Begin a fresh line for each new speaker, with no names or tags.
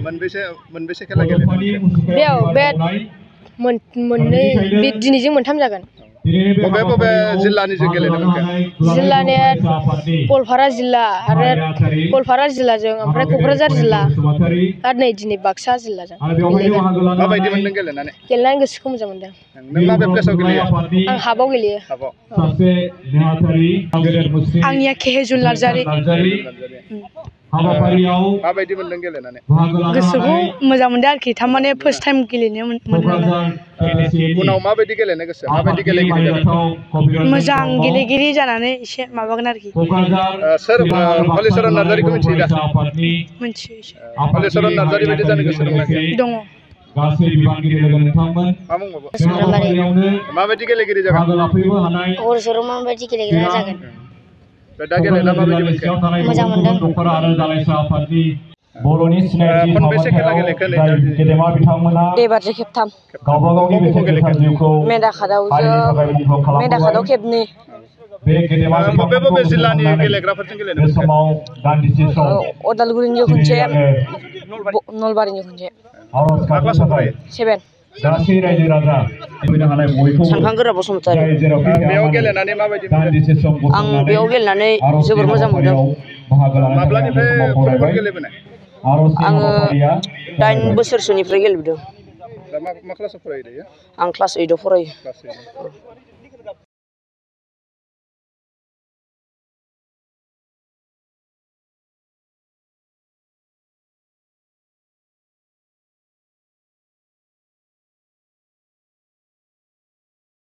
मोनबेसे खेला गेलेनो
बेयाव बे मोननै दिनैजों मोनथाम जागोन।
बबे जिल्लानिजों गेलेनो मोनखो?
जिल्लानिया गवालपारा जिल्ला आरो गवालपारा जिल्लाजों ओमफ्राय क'क्राझार जिल्ला आरो नै दिनै बाक्सा जिल्लाजों गेलेगोन।
माबायदि मोनदों गेलेनानै?
गेलेनानै गोसोखौ मोजां मोनदों।
नों माबे प्लेसाव गेलेयो?
आं हाबाव गेलेयो। आंनिया केहेजुल नार्जारि।
माबायदि मोनदों गेलेनानै?
गोसोखौ मोजां मोनदों आरोखि थारमाने फार्स्ट टाइम गेलेनो मोनदों।
उनाव माबायदि गेलेनो गोसो? माबायदि गेलेगिरि जागोन?
मोजां गेलेगिरि जानानै एसे माबागोन आरोखि।
सोर हलिचरन नार्जारिखौ मिथियो दा?
मिथियो।
हलिचरन नार्जारि बायदि जानो गोसो दंना गैया?
दङ।
माबायदि गेलेगिरि जागोन?
हलिचरन माबायदि गेलेगिरि जागोन?
दा गेलेना माबायदि मोनखो?
मोजां मोनदों।
खनबेसे खेला गेलेखो
एबारजों खेबथाम। मेदाखादाव खेबनै।
बबे जिल्लानि गेलेग्राफोरजों गेलेनो मोनखो?
उदालगुरिनि खनसे, नलबारिनि खनसे।
मा क्लासाव फरायो?
7। सानखांगोरा बसुमतारी।
बेयाव गेलेनानै माबायदि मोनदों?
आं बेयाव गेलेनानै जोबोर मोजां मोनदों।
माब्लानिफ्राय फुटबल गेलेबोनाय?
आङो 8 बोसोरसोनिफ्राय गेलेबोदों।
दा मा क्लासाव फरायो दायो?
आं क्लास 8 आव फरायो।
क्लास 8